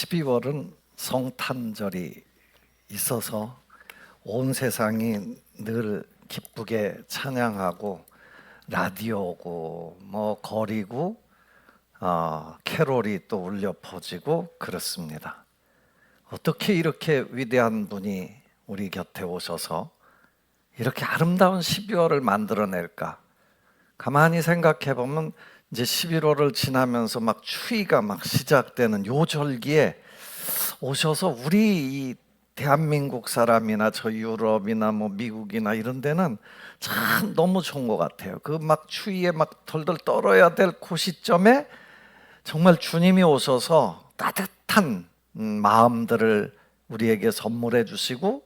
12월은 성탄절이 있어서 온 세상이 늘 기쁘게 찬양하고 라디오고 거리고 캐롤이 또 울려 퍼지고 그렇습니다. 어떻게 이렇게 위대한 분이 우리 곁에 오셔서 이렇게 아름다운 12월을 만들어낼까? 가만히 생각해 보면 이제 11월을 지나면서 막 추위가 막 시작되는 요 절기에 오셔서 우리 이 대한민국 사람이나 저 유럽이나 미국이나 이런 데는 참 너무 좋은 것 같아요. 그 막 추위에 막 덜덜 떨어야 될 그 시점에 정말 주님이 오셔서 따뜻한 마음들을 우리에게 선물해 주시고,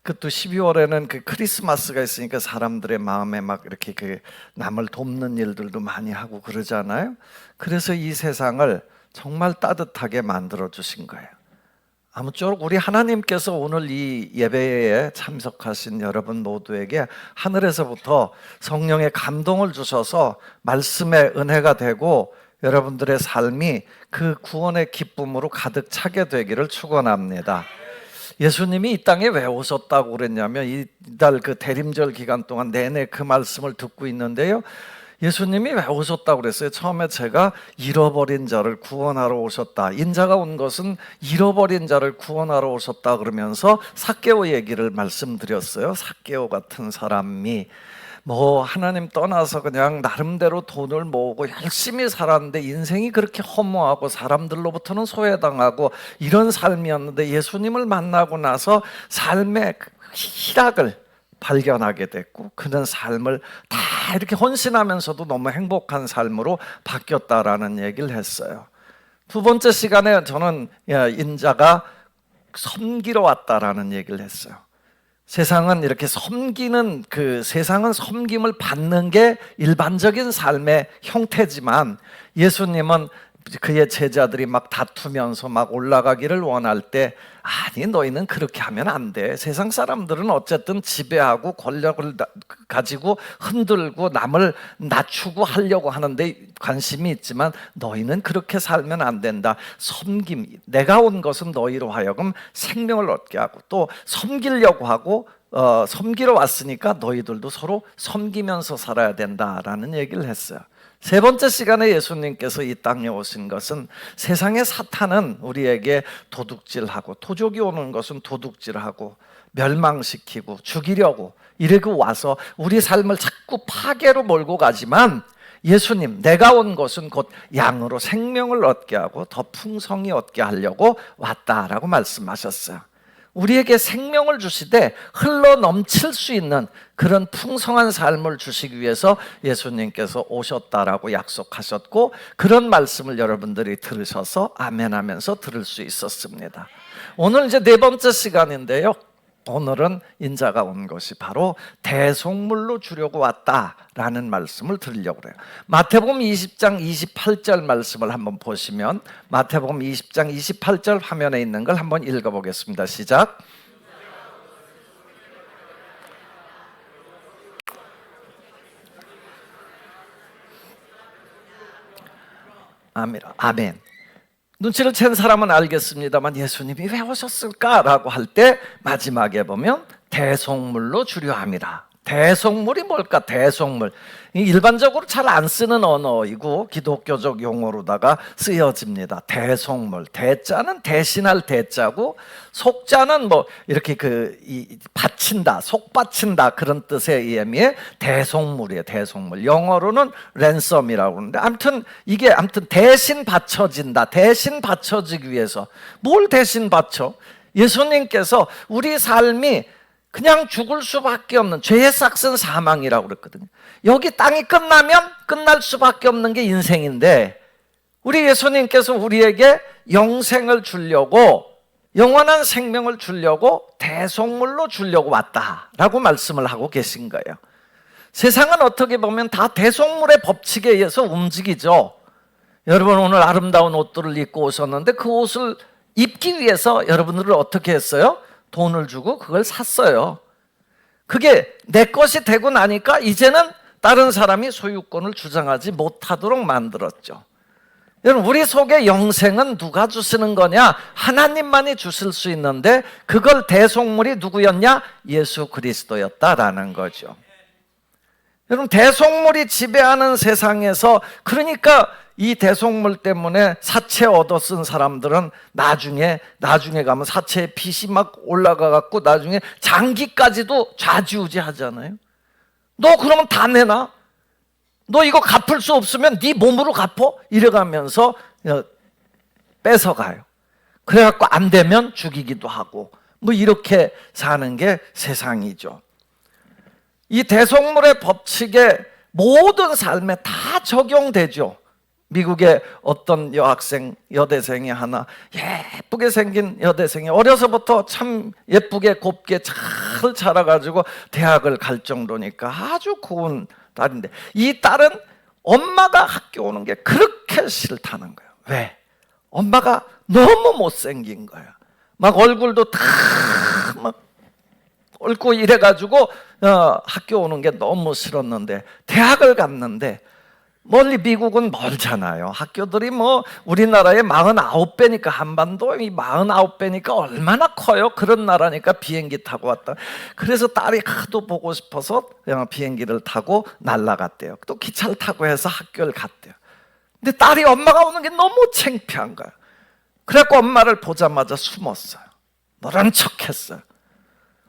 그 또 12월에는 그 크리스마스가 있으니까 사람들의 마음에 막 이렇게 그 남을 돕는 일들도 많이 하고 그러잖아요. 그래서 이 세상을 정말 따뜻하게 만들어 주신 거예요. 아무쪼록 우리 하나님께서 오늘 이 예배에 참석하신 여러분 모두에게 하늘에서부터 성령의 감동을 주셔서 말씀의 은혜가 되고 여러분들의 삶이 그 구원의 기쁨으로 가득 차게 되기를 축원합니다. 예수님이 이 땅에 왜 오셨다고 그랬냐면 이달 그 대림절 기간 동안 내내 그 말씀을 듣고 있는데요, 예수님이 왜 오셨다고 그랬어요? 처음에 제가 잃어버린 자를 구원하러 오셨다, 인자가 온 것은 잃어버린 자를 구원하러 오셨다 그러면서 삭개오 얘기를 말씀드렸어요. 삭개오 같은 사람이 하나님 떠나서 그냥 나름대로 돈을 모으고 열심히 살았는데 인생이 그렇게 허무하고 사람들로부터는 소외당하고 이런 삶이었는데 예수님을 만나고 나서 삶의 희락을 발견하게 됐고 그는 삶을 다 이렇게 헌신하면서도 너무 행복한 삶으로 바뀌었다라는 얘기를 했어요. 두 번째 시간에 저는 인자가 섬기러 왔다라는 얘기를 했어요. 세상은 이렇게 섬기는 세상은 섬김을 받는 게 일반적인 삶의 형태지만 예수님은 그의 제자들이 막 다투면서 막 올라가기를 원할 때, 아니 너희는 그렇게 하면 안 돼. 세상 사람들은 어쨌든 지배하고 권력을 가지고 흔들고 남을 낮추고 하려고 하는데 관심이 있지만 너희는 그렇게 살면 안 된다. 섬김, 내가 온 것은 너희로 하여금 생명을 얻게 하고 또 섬기려고 하고 섬기러 왔으니까 너희들도 서로 섬기면서 살아야 된다라는 얘기를 했어요. 세 번째 시간에 예수님께서 이 땅에 오신 것은 세상의 사탄은 우리에게 도둑질하고 도적이 오는 것은 도둑질하고 멸망시키고 죽이려고 이러고 와서 우리 삶을 자꾸 파괴로 몰고 가지만 예수님, 내가 온 것은 곧 양으로 생명을 얻게 하고 더 풍성히 얻게 하려고 왔다라고 말씀하셨어요. 우리에게 생명을 주시되 흘러 넘칠 수 있는 그런 풍성한 삶을 주시기 위해서 예수님께서 오셨다라고 약속하셨고, 그런 말씀을 여러분들이 들으셔서 아멘 하면서 들을 수 있었습니다. 오늘 이제 네 번째 시간인데요, 오늘은 인자가 온 것이 바로 대속물로 주려고 왔다라는 말씀을 드리려고 해요. 마태복음 20장 28절 말씀을 한번 보시면, 마태복음 20장 28절 화면에 있는 걸 한번 읽어보겠습니다. 시작. 아멘. 눈치를 챈 사람은 알겠습니다만 예수님이 왜 오셨을까라고 할 때 마지막에 보면 대속물로 주려 함이라. 대속물이 뭘까? 대속물, 일반적으로 잘 안 쓰는 언어이고 기독교적 용어로다가 쓰여집니다. 대속물, 대자는 대신할 대자고 속자는 이렇게 바친다, 속바친다 그런 뜻의 의미의 대속물이에요. 대속물, 영어로는 랜섬이라고 하는데 아무튼 이게 대신 바쳐진다. 대신 바쳐지기 위해서 뭘 대신 바쳐? 예수님께서 우리 삶이 그냥 죽을 수밖에 없는 죄의 삭은 사망이라고 그랬거든요. 여기 땅이 끝나면 끝날 수밖에 없는 게 인생인데 우리 예수님께서 우리에게 영생을 주려고, 영원한 생명을 주려고 대속물로 주려고 왔다라고 말씀을 하고 계신 거예요. 세상은 어떻게 보면 다 대속물의 법칙에 의해서 움직이죠. 여러분 오늘 아름다운 옷들을 입고 오셨는데 그 옷을 입기 위해서 여러분들을 어떻게 했어요? 돈을 주고 그걸 샀어요. 그게 내 것이 되고 나니까 이제는 다른 사람이 소유권을 주장하지 못하도록 만들었죠. 여러분, 우리 속에 영생은 누가 주시는 거냐? 하나님만이 주실 수 있는데 그걸 대속물이 누구였냐? 예수 그리스도였다라는 거죠. 여러분, 대속물이 지배하는 세상에서, 그러니까 이 대속물 때문에 사체 얻어 쓴 사람들은 나중에 가면 사체에 빛이 막 올라가 갖고 나중에 장기까지도 좌지우지 하잖아요. 너 그러면 다 내놔? 너 이거 갚을 수 없으면 네 몸으로 갚어? 이래가면서 뺏어가요. 그래갖고 안 되면 죽이기도 하고, 뭐 이렇게 사는 게 세상이죠. 이 대속물의 법칙에 모든 삶에 다 적용되죠. 미국의 어떤 여대생이 하나, 예쁘게 생긴 여대생이 어려서부터 참 예쁘게 곱게 잘 자라가지고 대학을 갈 정도니까 아주 고운 딸인데, 이 딸은 엄마가 학교 오는 게 그렇게 싫다는 거예요. 왜? 엄마가 너무 못생긴 거야. 막 얼굴도 다 막 옳고 이래가지고 학교 오는 게 너무 싫었는데, 대학을 갔는데, 멀리 미국은 멀잖아요. 학교들이 뭐 우리나라의 49배니까, 한반도 이 49배니까 얼마나 커요. 그런 나라니까 비행기 타고 왔다. 그래서 딸이 하도 보고 싶어서 비행기를 타고 날아갔대요. 또 기차를 타고 해서 학교를 갔대요. 근데 딸이 엄마가 오는 게 너무 창피한 거야. 그래갖고 엄마를 보자마자 숨었어요. 모른 척했어요.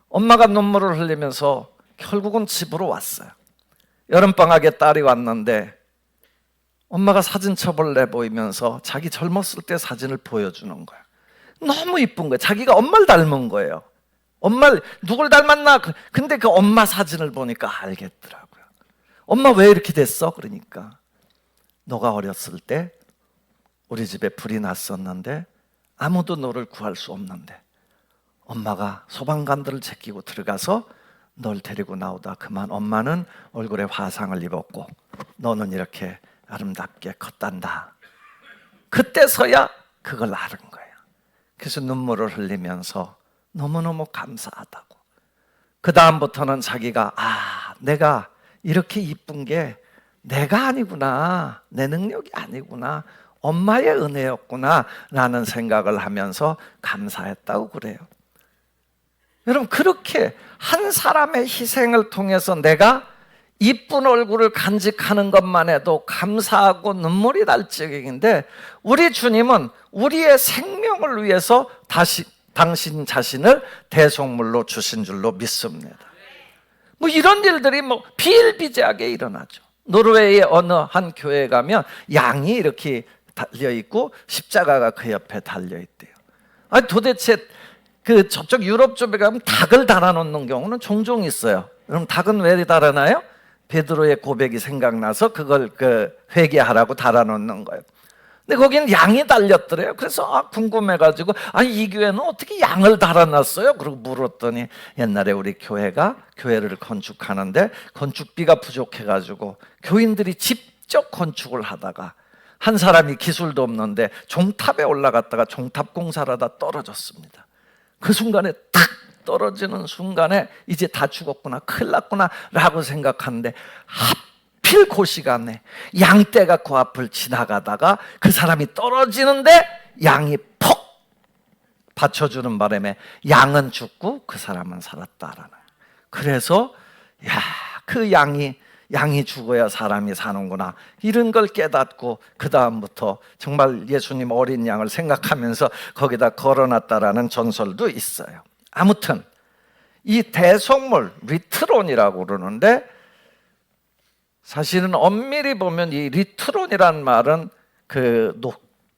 엄마가 눈물을 흘리면서 결국은 집으로 왔어요. 여름방학에 딸이 왔는데 엄마가 사진첩을 내보이면서 자기 젊었을 때 사진을 보여주는 거야. 너무 이쁜 거야. 자기가 엄마를 닮은 거예요. 엄마를 누굴 닮았나? 근데 그 엄마 사진을 보니까 알겠더라고요. 엄마 왜 이렇게 됐어? 그러니까 너가 어렸을 때 우리 집에 불이 났었는데 아무도 너를 구할 수 없는데 엄마가 소방관들을 제끼고 들어가서 널 데리고 나오다 그만 엄마는 얼굴에 화상을 입었고 너는 이렇게 아름답게 컸단다. 그때서야 그걸 알은 거예요. 그래서 눈물을 흘리면서 너무너무 감사하다고. 그 다음부터는 자기가 내가 이렇게 이쁜 게 내가 아니구나, 내 능력이 아니구나, 엄마의 은혜였구나 라는 생각을 하면서 감사했다고 그래요. 여러분, 그렇게 한 사람의 희생을 통해서 내가 이쁜 얼굴을 간직하는 것만 해도 감사하고 눈물이 날 지경인데, 우리 주님은 우리의 생명을 위해서 당신 자신을 대속물로 주신 줄로 믿습니다. 뭐 이런 일들이 뭐 비일비재하게 일어나죠. 노르웨이의 어느 한 교회에 가면 양이 이렇게 달려있고 십자가가 그 옆에 달려있대요. 아니 도대체 저쪽 유럽 쪽에 가면 닭을 달아놓는 경우는 종종 있어요. 그럼 닭은 왜 달아나요? 베드로의 고백이 생각나서 그걸 회개하라고 달아놓는 거예요. 근데 거기는 양이 달렸더래요. 그래서 궁금해가지고 이 교회는 어떻게 양을 달아놨어요? 그러고 물었더니 옛날에 우리 교회가 교회를 건축하는데 건축비가 부족해가지고 교인들이 직접 건축을 하다가 한 사람이 기술도 없는데 종탑에 올라갔다가 종탑 공사를 하다 떨어졌습니다. 그 순간에 탁 떨어지는 순간에 이제 다 죽었구나, 큰일 났구나 라고 생각하는데 하필 그 시간에 양떼가 그 앞을 지나가다가 그 사람이 떨어지는데 양이 퍽 받쳐주는 바람에 양은 죽고 그 사람은 살았다라는. 그래서 그 양이 죽어야 사람이 사는구나, 이런 걸 깨닫고 그 다음부터 정말 예수님 어린 양을 생각하면서 거기다 걸어놨다라는 전설도 있어요. 아무튼 이 대속물, 리트론이라고 그러는데, 사실은 엄밀히 보면 이 리트론이란 말은 그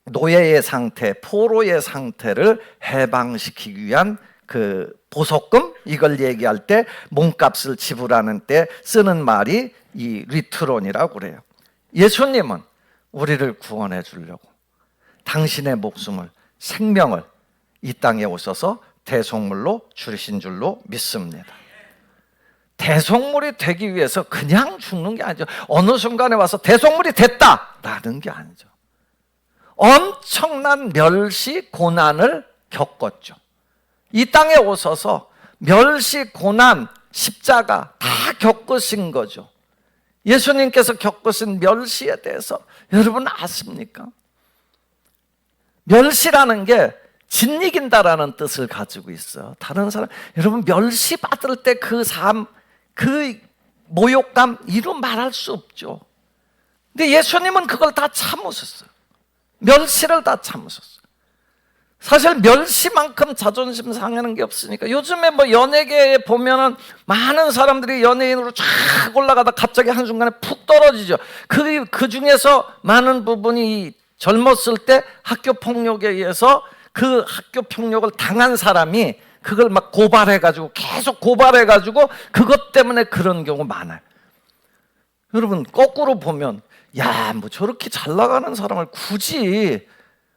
노예의 상태, 포로의 상태를 해방시키기 위한 그 보석금, 이걸 얘기할 때 몸값을 지불하는 때 쓰는 말이 이 리트론이라고 그래요. 예수님은 우리를 구원해 주려고 당신의 목숨을, 생명을 이 땅에 오셔서 대속물로 주신 줄로 믿습니다. 대속물이 되기 위해서 그냥 죽는 게 아니죠. 어느 순간에 와서 대속물이 됐다라는 게 아니죠. 엄청난 멸시 고난을 겪었죠. 이 땅에 오셔서 멸시 고난, 십자가 다 겪으신 거죠. 예수님께서 겪으신 멸시에 대해서 여러분 아십니까? 멸시라는 게 짓이긴다라는 뜻을 가지고 있어요. 다른 사람, 여러분 멸시받을 때 그 삶, 그 모욕감 이루 말할 수 없죠. 근데 예수님은 그걸 다 참으셨어요. 멸시를 다 참으셨어요. 사실 멸시만큼 자존심 상하는 게 없으니까. 요즘에 뭐 연예계에 보면은 많은 사람들이 연예인으로 쫙 올라가다 갑자기 한순간에 푹 떨어지죠. 그 중에서 많은 부분이 젊었을 때 학교 폭력에 의해서 그 학교 폭력을 당한 사람이 그걸 막 고발해가지고 계속 고발해가지고 그것 때문에 그런 경우 많아요. 여러분 거꾸로 보면 야, 뭐 저렇게 잘 나가는 사람을 굳이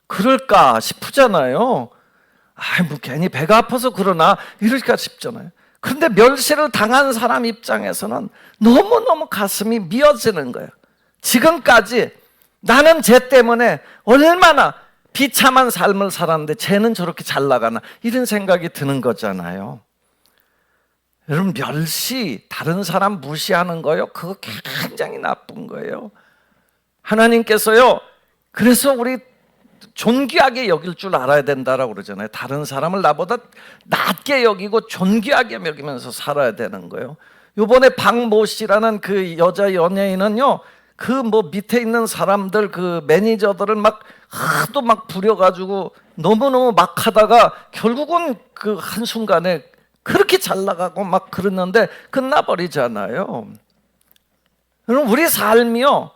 그럴까 싶잖아요. 뭐 괜히 배가 아파서 그러나 이럴까 싶잖아요. 그런데 멸시를 당한 사람 입장에서는 너무너무 가슴이 미어지는 거예요. 지금까지 나는 쟤 때문에 얼마나 비참한 삶을 살았는데 쟤는 저렇게 잘 나가나 이런 생각이 드는 거잖아요. 여러분 멸시, 다른 사람 무시하는 거요, 그거 굉장히 나쁜 거예요. 하나님께서요, 그래서 우리 존귀하게 여길 줄 알아야 된다라고 그러잖아요. 다른 사람을 나보다 낮게 여기고 존귀하게 여기면서 살아야 되는 거예요. 요번에 박모 씨라는 그 여자 연예인은요, 그 뭐 밑에 있는 사람들, 그 매니저들을 막 하도 막 부려가지고 너무너무 막 하다가 결국은 그 한순간에 그렇게 잘 나가고 막 그랬는데 끝나버리잖아요. 여러분 우리 삶이요,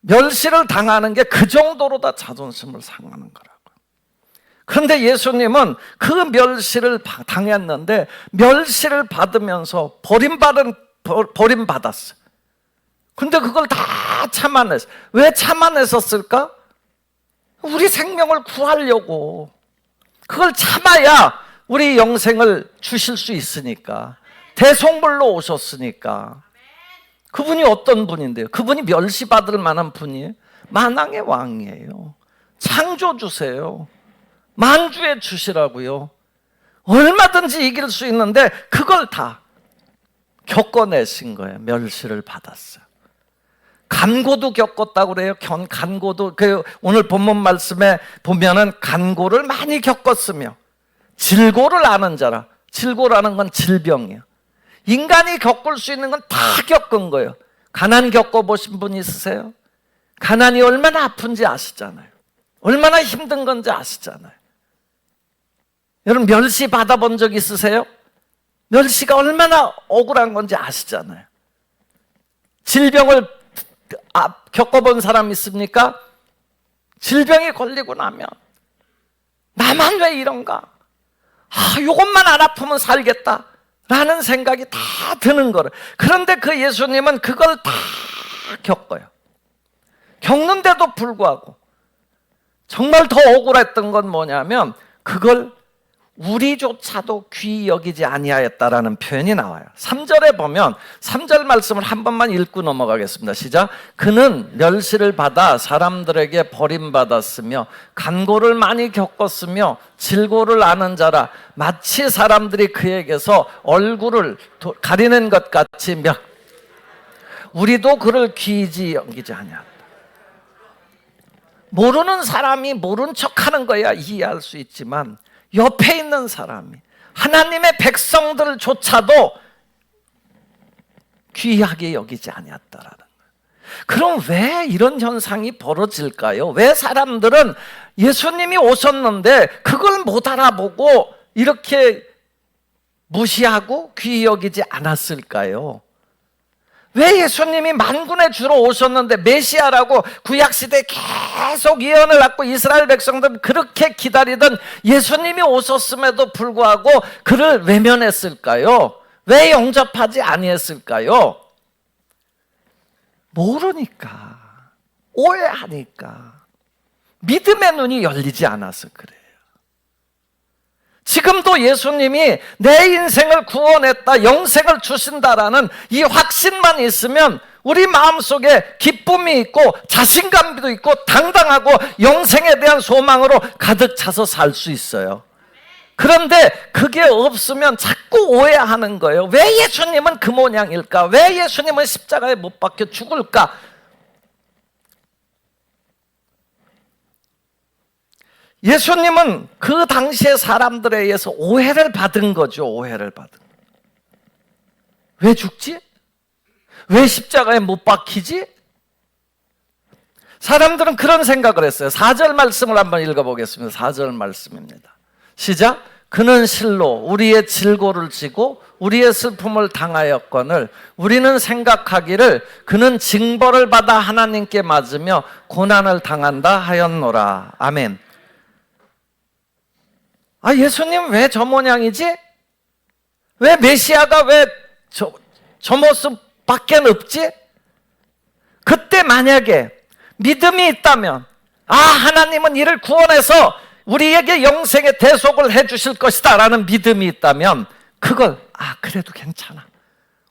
멸시를 당하는 게 그 정도로 다 자존심을 상하는 거라고요. 그런데 예수님은 그 멸시를 당했는데 멸시를 받으면서 버림받았어요. 근데 그걸 다 참아냈어요. 왜 참아냈었을까? 우리 생명을 구하려고. 그걸 참아야 우리 영생을 주실 수 있으니까. 대속물로 오셨으니까. 그분이 어떤 분인데요? 그분이 멸시받을 만한 분이에요? 만왕의 왕이에요. 창조주세요. 만주의 주시라고요. 얼마든지 이길 수 있는데 그걸 다 겪어내신 거예요. 멸시를 받았어요. 간고도 겪었다고 그래요. 간고도, 오늘 본문 말씀에 보면은 간고를 많이 겪었으며 질고를 아는 자라. 질고라는 건 질병이에요. 인간이 겪을 수 있는 건 다 겪은 거예요. 가난 겪어보신 분 있으세요? 가난이 얼마나 아픈지 아시잖아요. 얼마나 힘든 건지 아시잖아요. 여러분 멸시 받아본 적 있으세요? 멸시가 얼마나 억울한 건지 아시잖아요. 질병을 겪어본 사람 있습니까? 질병이 걸리고 나면 나만 왜 이런가? 이것만 안 아프면 살겠다 라는 생각이 다 드는 거예요. 그런데 그 예수님은 그걸 다 겪어요. 겪는데도 불구하고 정말 더 억울했던 건 뭐냐면 그걸 우리조차도 귀히 여기지 아니하였다라는 표현이 나와요. 3절에 보면 3절 말씀을 한 번만 읽고 넘어가겠습니다. 시작. 그는 멸시를 받아 사람들에게 버림받았으며 간고를 많이 겪었으며 질고를 아는 자라. 마치 사람들이 그에게서 얼굴을 가리는 것 같이 우리도 그를 귀히 여기지 아니하였다. 모르는 사람이 모른 척하는 거야 이해할 수 있지만 옆에 있는 사람이, 하나님의 백성들조차도 귀하게 여기지 아니었다라는 거예요. 그럼 왜 이런 현상이 벌어질까요? 왜 사람들은 예수님이 오셨는데 그걸 못 알아보고 이렇게 무시하고 귀히 여기지 않았을까요? 왜 예수님이 만군의 주로 오셨는데 메시아라고 구약시대에 계속 예언을 갖고 이스라엘 백성들은 그렇게 기다리던 예수님이 오셨음에도 불구하고 그를 외면했을까요? 왜 영접하지 아니했을까요? 모르니까, 오해하니까, 믿음의 눈이 열리지 않아서 그래요. 지금도 예수님이 내 인생을 구원했다, 영생을 주신다라는 이 확신만 있으면 우리 마음속에 기쁨이 있고 자신감도 있고 당당하고 영생에 대한 소망으로 가득 차서 살 수 있어요. 그런데 그게 없으면 자꾸 오해하는 거예요. 왜 예수님은 그 모양일까? 왜 예수님은 십자가에 못 박혀 죽을까? 예수님은 그 당시의 사람들에 의해서 오해를 받은 거죠. 오해를 받은. 왜 죽지? 왜 십자가에 못 박히지? 사람들은 그런 생각을 했어요. 4절 말씀을 한번 읽어보겠습니다. 4절 말씀입니다. 시작. 그는 실로 우리의 질고를 지고 우리의 슬픔을 당하였거늘 우리는 생각하기를 그는 징벌을 받아 하나님께 맞으며 고난을 당한다 하였노라. 아멘. 예수님 왜 저 모양이지? 왜 메시아가 왜 저 모습밖에 없지? 그때 만약에 믿음이 있다면 하나님은 이를 구원해서 우리에게 영생의 대속을 해주실 것이다 라는 믿음이 있다면 그걸 그래도 괜찮아,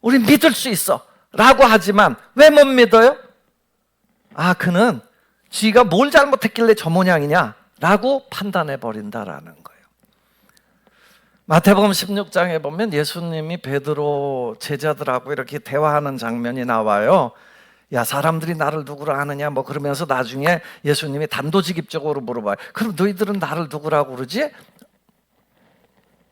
우리 믿을 수 있어 라고 하지만 왜 못 믿어요? 그는 지가 뭘 잘못했길래 저 모양이냐 라고 판단해 버린다라는 거예요. 마태복음 16장에 보면 예수님이 베드로 제자들하고 이렇게 대화하는 장면이 나와요. 야, 사람들이 나를 누구로 아느냐 뭐 그러면서 나중에 예수님이 단도직입적으로 물어봐요. 그럼 너희들은 나를 누구라고 그러지?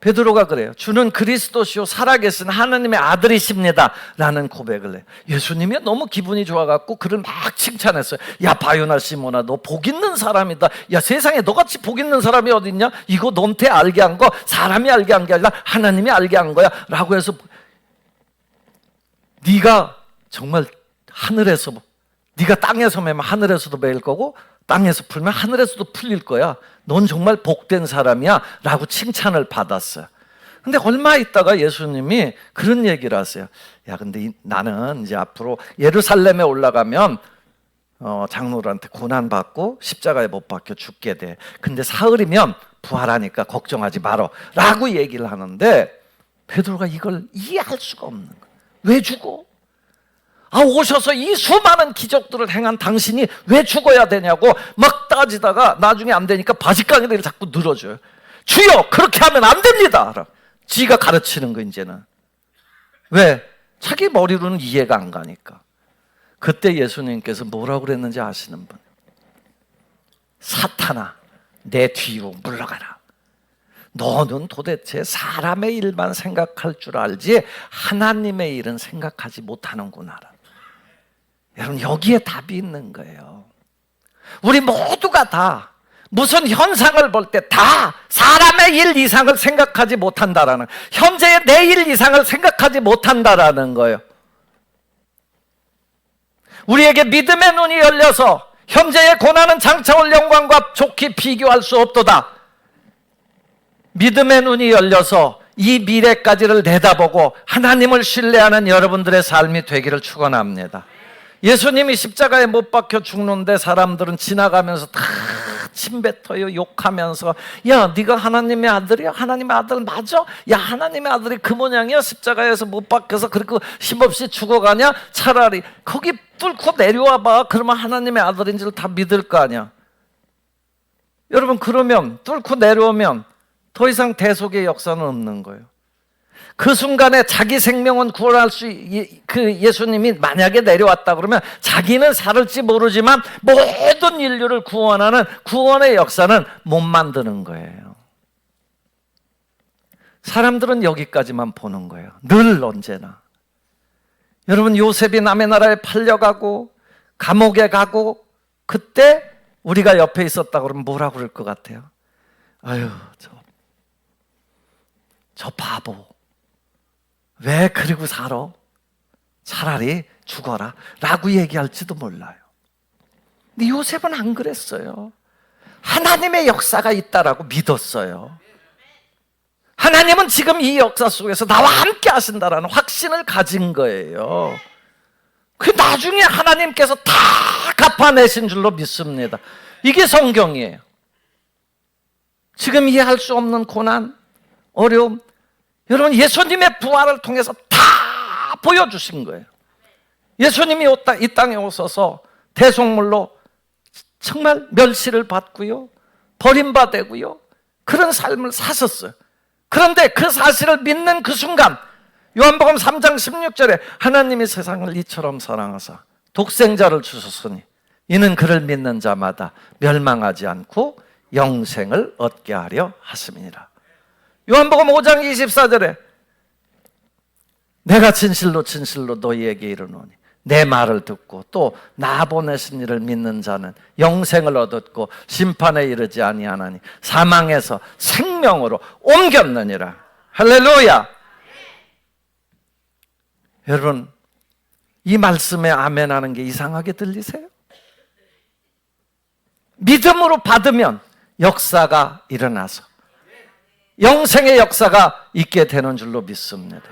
베드로가 그래요. 주는 그리스도시요 살아계신 하나님의 아들이십니다 라는 고백을 해요. 예수님이 너무 기분이 좋아갖고 그를 막 칭찬했어요. 야, 바요나 시몬아, 너 복 있는 사람이다. 야, 세상에 너같이 복 있는 사람이 어딨냐? 이거 너한테 알게 한 거 사람이 알게 한 게 아니라 하나님이 알게 한 거야 라고 해서 네가 정말 하늘에서, 네가 땅에서 매면 하늘에서도 매일 거고 땅에서 풀면 하늘에서도 풀릴 거야. 넌 정말 복된 사람이야 라고 칭찬을 받았어요. 근데 얼마 있다가 예수님이 그런 얘기를 하세요. 야, 근데 나는 이제 앞으로 예루살렘에 올라가면 장로들한테 고난받고 십자가에 못 박혀 죽게 돼. 근데 사흘이면 부활하니까 걱정하지 마라 라고 얘기를 하는데 베드로가 이걸 이해할 수가 없는 거야. 왜 죽어? 오셔서 이 수많은 기적들을 행한 당신이 왜 죽어야 되냐고 막 따지다가 나중에 안 되니까 바짓가게를 자꾸 늘어줘요. 주여, 그렇게 하면 안 됩니다. 지가 가르치는 거 이제는. 왜? 자기 머리로는 이해가 안 가니까. 그때 예수님께서 뭐라고 그랬는지 아시는 분? 사탄아, 내 뒤로 물러가라. 너는 도대체 사람의 일만 생각할 줄 알지 하나님의 일은 생각하지 못하는구나. 여러분, 여기에 답이 있는 거예요. 우리 모두가 다 무슨 현상을 볼 때 다 사람의 일 이상을 생각하지 못한다라는, 현재의 내 일 이상을 생각하지 못한다라는 거예요. 우리에게 믿음의 눈이 열려서 현재의 고난은 장차 올 영광과 좋게 비교할 수 없도다. 믿음의 눈이 열려서 이 미래까지를 내다보고 하나님을 신뢰하는 여러분들의 삶이 되기를 축원합니다. 예수님이 십자가에 못 박혀 죽는데 사람들은 지나가면서 다 침뱉어요. 욕하면서, 야, 네가 하나님의 아들이야? 하나님의 아들 맞아? 야, 하나님의 아들이 그 모양이야? 십자가에서 못 박혀서 그렇게 힘없이 죽어가냐? 차라리 거기 뚫고 내려와봐. 그러면 하나님의 아들인 줄 다 믿을 거 아니야. 여러분, 그러면 뚫고 내려오면 더 이상 대속의 역사는 없는 거예요. 그 순간에 자기 생명은 구원할 수, 예수님이 만약에 내려왔다 그러면 자기는 살을지 모르지만 모든 인류를 구원하는 구원의 역사는 못 만드는 거예요. 사람들은 여기까지만 보는 거예요. 늘 언제나. 여러분, 요셉이 남의 나라에 팔려가고 감옥에 가고 그때 우리가 옆에 있었다 그러면 뭐라 그럴 것 같아요? 아유, 저 바보. 왜 그러고 살아? 차라리 죽어라 라고 얘기할지도 몰라요. 근데 요셉은 안 그랬어요. 하나님의 역사가 있다라고 믿었어요. 하나님은 지금 이 역사 속에서 나와 함께 하신다라는 확신을 가진 거예요. 그 나중에 하나님께서 다 갚아내신 줄로 믿습니다. 이게 성경이에요. 지금 이해할 수 없는 고난, 어려움, 여러분, 예수님의 부활을 통해서 다 보여주신 거예요. 예수님이 이 땅에 오셔서 대속물로 정말 멸시를 받고요, 버림받고요, 그런 삶을 사셨어요. 그런데 그 사실을 믿는 그 순간, 요한복음 3장 16절에 하나님이 세상을 이처럼 사랑하사 독생자를 주셨으니 이는 그를 믿는 자마다 멸망하지 않고 영생을 얻게 하려 하심이니라. 요한복음 5장 24절에 내가 진실로 진실로 너희에게 이르노니 내 말을 듣고 또 나 보내신 이를 믿는 자는 영생을 얻었고 심판에 이르지 아니하나니 사망에서 생명으로 옮겼느니라. 할렐루야. 여러분, 이 말씀에 아멘하는 게 이상하게 들리세요? 믿음으로 받으면 역사가 일어나서 영생의 역사가 있게 되는 줄로 믿습니다.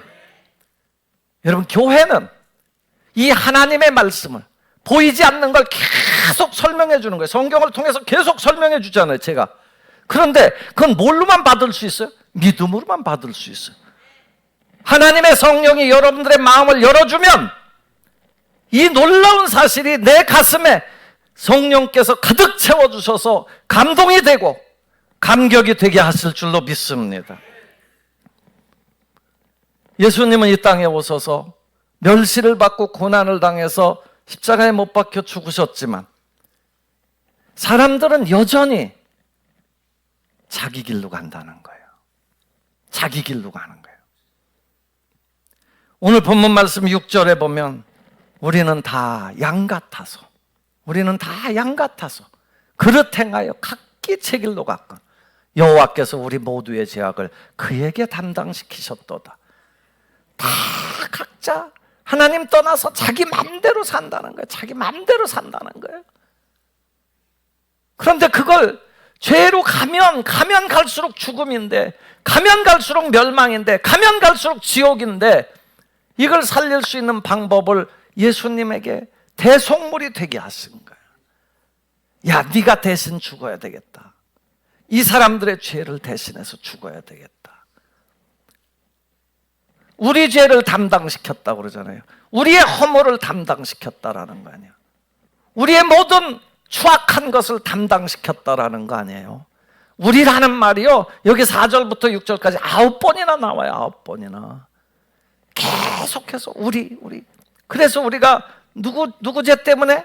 여러분, 교회는 이 하나님의 말씀을 보이지 않는 걸 계속 설명해 주는 거예요. 성경을 통해서 계속 설명해 주잖아요, 제가. 그런데 그건 뭘로만 받을 수 있어요? 믿음으로만 받을 수 있어요. 하나님의 성령이 여러분들의 마음을 열어주면 이 놀라운 사실이 내 가슴에 성령께서 가득 채워주셔서 감동이 되고 감격이 되게 하실 줄로 믿습니다. 예수님은 이 땅에 오셔서 멸시를 받고 고난을 당해서 십자가에 못 박혀 죽으셨지만 사람들은 여전히 자기 길로 간다는 거예요. 자기 길로 가는 거예요. 오늘 본문 말씀 6절에 보면 우리는 다 양 같아서 그릇 행하여 각기 제 길로 갔건 여호와께서 우리 모두의 죄악을 그에게 담당시키셨도다. 다 각자 하나님 떠나서 자기 맘대로 산다는 거예요. 자기 맘대로 산다는 거예요. 그런데 그걸 죄로 가면 갈수록 죽음인데, 가면 갈수록 멸망인데, 가면 갈수록 지옥인데, 이걸 살릴 수 있는 방법을 예수님에게 대속물이 되게 하신 거예요. 야, 네가 대신 죽어야 되겠다. 이 사람들의 죄를 대신해서 죽어야 되겠다. 우리 죄를 담당시켰다고 그러잖아요. 우리의 허물을 담당시켰다라는 거 아니에요. 우리의 모든 추악한 것을 담당시켰다라는 거 아니에요. 우리라는 말이요, 여기 4절부터 6절까지 9번이나 나와요. 9번이나 계속해서 우리. 그래서 우리가 누구 죄 때문에?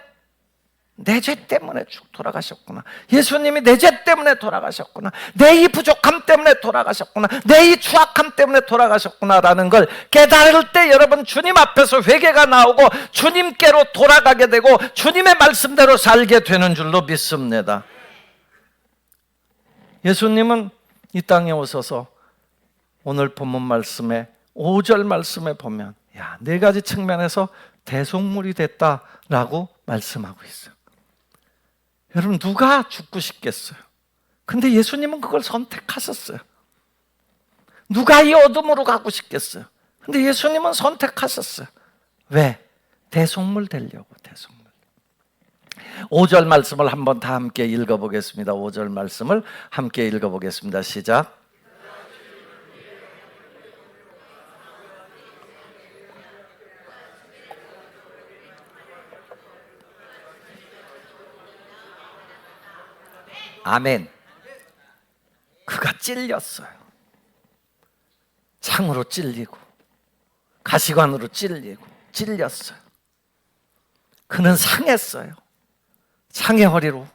내 죄 때문에 돌아가셨구나. 예수님이 내 죄 때문에 돌아가셨구나. 내 이 부족함 때문에 돌아가셨구나. 내 이 추악함 때문에 돌아가셨구나라는 걸 깨달을 때 여러분 주님 앞에서 회개가 나오고 주님께로 돌아가게 되고 주님의 말씀대로 살게 되는 줄로 믿습니다. 예수님은 이 땅에 오셔서 오늘 본문 말씀에 5절 말씀에 보면 야, 4가지 측면에서 대속물이 됐다라고 말씀하고 있어요. 여러분, 누가 죽고 싶겠어요? 근데 예수님은 그걸 선택하셨어요. 누가 이 어둠으로 가고 싶겠어요? 근데 예수님은 선택하셨어요. 왜? 대속물 되려고. 대속물. 5절 말씀을 한번 다 함께 읽어보겠습니다. 5절 말씀을 함께 읽어보겠습니다. 시작. 아멘. 그가 찔렸어요. 창으로 찔리고 가시관으로 찔리고 찔렸어요. 그는 상했어요. 창의 허리로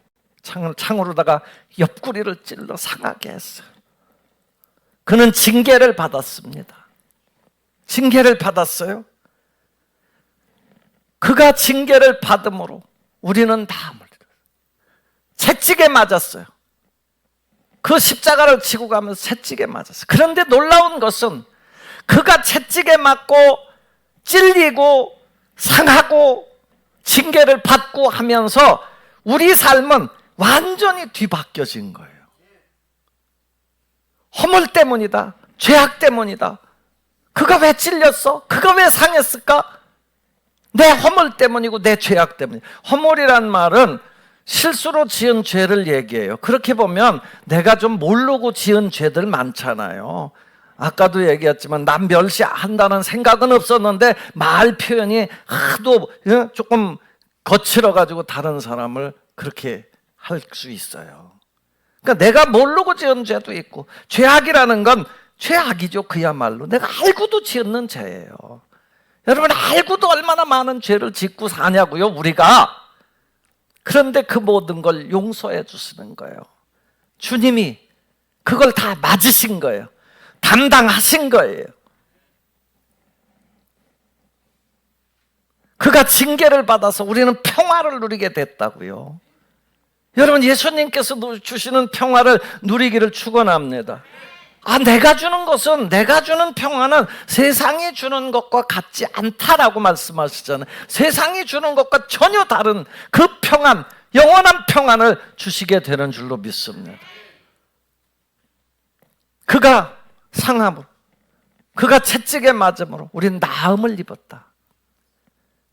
창으로다가 옆구리를 찔러 상하게 했어요. 그는 징계를 받았습니다. 징계를 받았어요. 그가 징계를 받음으로 우리는 다 채찍에 맞았어요. 그 십자가를 지고 가면서 채찍에 맞았어요. 그런데 놀라운 것은 그가 채찍에 맞고 찔리고 상하고 징계를 받고 하면서 우리 삶은 완전히 뒤바뀌어진 거예요. 허물 때문이다. 죄악 때문이다. 그가 왜 찔렸어? 그가 왜 상했을까? 내 허물 때문이고 내 죄악 때문이에요. 허물이란 말은 실수로 지은 죄를 얘기해요. 그렇게 보면 내가 좀 모르고 지은 죄들 많잖아요. 아까도 얘기했지만 남 멸시한다는 생각은 없었는데 말 표현이 하도 조금 거칠어가지고 다른 사람을 그렇게 할 수 있어요. 그러니까 내가 모르고 지은 죄도 있고, 죄악이라는 건 죄악이죠. 그야말로 내가 알고도 지은 죄예요. 여러분, 알고도 얼마나 많은 죄를 짓고 사냐고요, 우리가. 그런데 그 모든 걸 용서해 주시는 거예요. 주님이 그걸 다 맞으신 거예요. 담당하신 거예요. 그가 징계를 받아서 우리는 평화를 누리게 됐다고요. 여러분, 예수님께서 주시는 평화를 누리기를 축원합니다. 내가 주는 것은, 내가 주는 평화는 세상이 주는 것과 같지 않다라고 말씀하시잖아요. 세상이 주는 것과 전혀 다른 그 평안, 영원한 평안을 주시게 되는 줄로 믿습니다. 그가 상함으로, 그가 채찍에 맞음으로 우리는 나음을 입었다.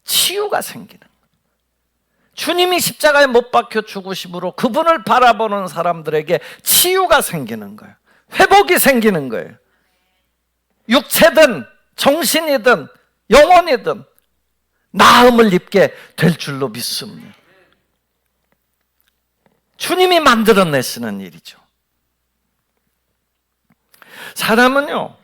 치유가 생기는 거예요. 주님이 십자가에 못 박혀 죽으심으로 그분을 바라보는 사람들에게 치유가 생기는 거예요. 회복이 생기는 거예요. 육체든 정신이든 영혼이든 나음을 입게 될 줄로 믿습니다. 주님이 만들어내시는 일이죠. 사람은요,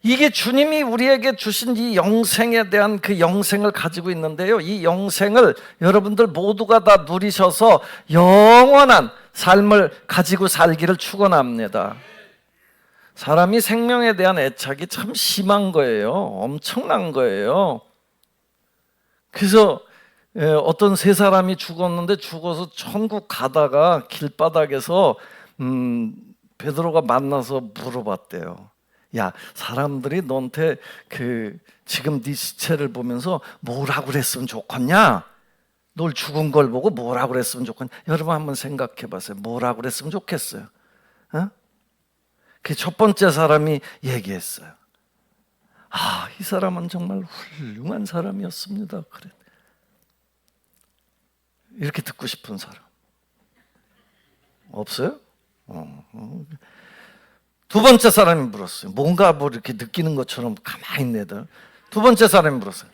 이게 주님이 우리에게 주신 이 영생에 대한 그 영생을 가지고 있는데요, 이 영생을 여러분들 모두가 다 누리셔서 영원한 삶을 가지고 살기를 축원합니다. 사람이 생명에 대한 애착이 참 심한 거예요. 엄청난 거예요. 그래서 어떤 세 사람이 죽었는데 죽어서 천국 가다가 길바닥에서 베드로가 만나서 물어봤대요. 야, 사람들이 너한테 지금 네 시체를 보면서 뭐라고 그랬으면 좋겠냐? 널 죽은 걸 보고 뭐라고 그랬으면 좋겠냐? 여러분 한번 생각해 봤어요. 뭐라고 그랬으면 좋겠어요? 그 첫 번째 사람이 얘기했어요. 이 사람은 정말 훌륭한 사람이었습니다. 그래. 이렇게 듣고 싶은 사람 없어요? 두 번째 사람이 물었어요. 뭔가 이렇게 느끼는 것처럼 가만히 있는 애들. 두 번째 사람이 물었어요.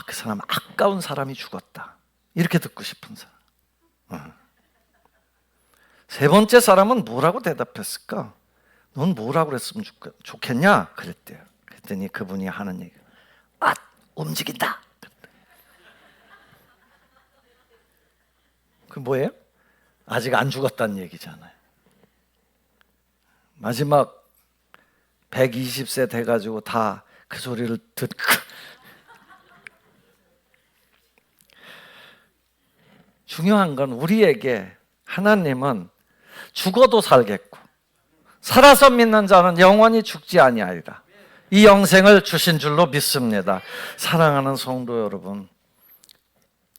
그 사람 아까운 사람이 죽었다. 이렇게 듣고 싶은 사람. 세 번째 사람은 뭐라고 대답했을까? 넌 뭐라고 그랬으면 좋겠냐? 그랬대요. 그랬더니 그분이 하는 얘기가 움직인다. 그 뭐예요? 아직 안 죽었다는 얘기잖아요. 마지막 120세 돼가지고 다 그 소리를 듣고 중요한 건 우리에게 하나님은 죽어도 살겠고 살아서 믿는 자는 영원히 죽지 아니하리라. 이 영생을 주신 줄로 믿습니다. 사랑하는 성도 여러분,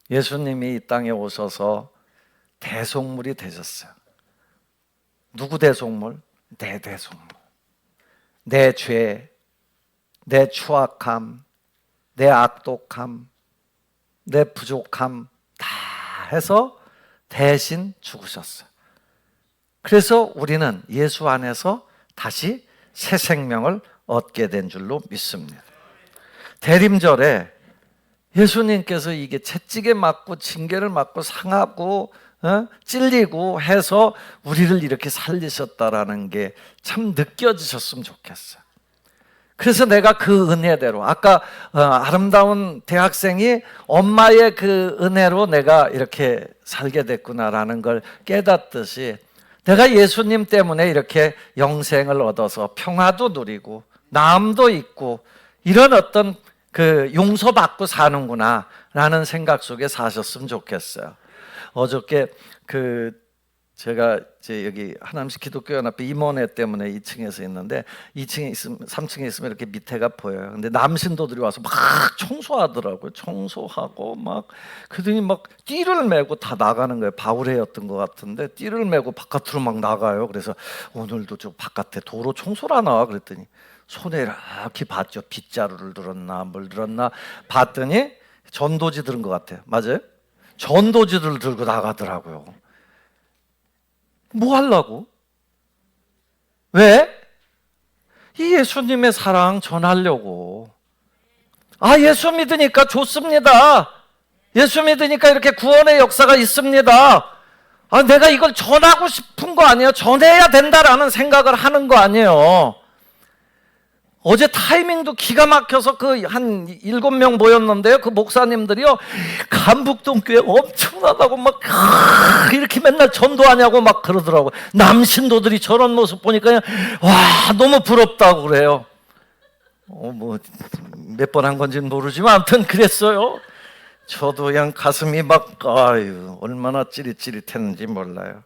예수님이 이 땅에 오셔서 대속물이 되셨어요. 누구 대속물? 내 대속물. 내 죄, 내 추악함, 내 악독함, 내 부족함 다 해서 대신 죽으셨어요. 그래서 우리는 예수 안에서 다시 새 생명을 얻게 된 줄로 믿습니다. 대림절에 예수님께서 이게 채찍에 맞고 징계를 맞고 상하고 찔리고 해서 우리를 이렇게 살리셨다라는 게 참 느껴지셨으면 좋겠어요. 그래서 내가 그 은혜대로 아까 아름다운 대학생이 엄마의 그 은혜로 내가 이렇게 살게 됐구나라는 걸 깨닫듯이 내가 예수님 때문에 이렇게 영생을 얻어서 평화도 누리고 나음도 있고 이런 어떤 그 용서받고 사는구나라는 생각 속에 사셨으면 좋겠어요. 어저께 제가 이제 여기 하남시 기독교연합회 임원회 때문에 2층에서 있는데 2층에 있으면 3층에 있으면 이렇게 밑에가 보여요. 근데 남신도들이 와서 막 청소하더라고요. 청소하고 막 그들이 막 띠를 메고 다 나가는 거예요. 바울회였던 것 같은데 띠를 메고 바깥으로 막 나가요. 그래서 오늘도 저 바깥에 도로 청소를 하나 그랬더니 손에 이렇게 봤죠. 빗자루를 들었나 뭘 들었나 봤더니 전도지 들은 것 같아요. 맞아요? 전도지를 들고 나가더라고요. 뭐 하려고? 왜? 이 예수님의 사랑 전하려고. 예수 믿으니까 좋습니다. 예수 믿으니까 이렇게 구원의 역사가 있습니다. 내가 이걸 전하고 싶은 거 아니에요. 전해야 된다라는 생각을 하는 거 아니에요. 어제 타이밍도 기가 막혀서 그 한 7명 모였는데요. 그 목사님들이요, 감북동교회 엄청나다고 막 이렇게 맨날 전도하냐고 막 그러더라고요. 남신도들이 저런 모습 보니까 와, 너무 부럽다고 그래요. 뭐 몇 번 한 건지는 모르지만 아무튼 그랬어요. 저도 그냥 가슴이 막 아유, 얼마나 찌릿찌릿했는지 몰라요.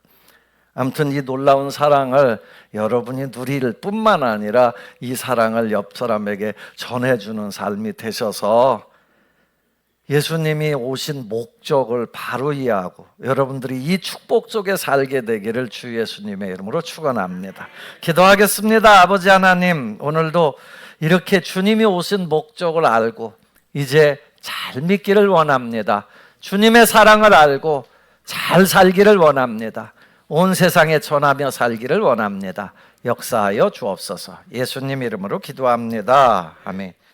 아무튼 이 놀라운 사랑을 여러분이 누릴 뿐만 아니라 이 사랑을 옆 사람에게 전해주는 삶이 되셔서 예수님이 오신 목적을 바로 이해하고 여러분들이 이 축복 속에 살게 되기를 주 예수님의 이름으로 축원합니다. 기도하겠습니다. 아버지 하나님, 오늘도 이렇게 주님이 오신 목적을 알고 이제 잘 믿기를 원합니다. 주님의 사랑을 알고 잘 살기를 원합니다. 온 세상에 전하며 살기를 원합니다. 역사하여 주옵소서. 예수님 이름으로 기도합니다. 아멘.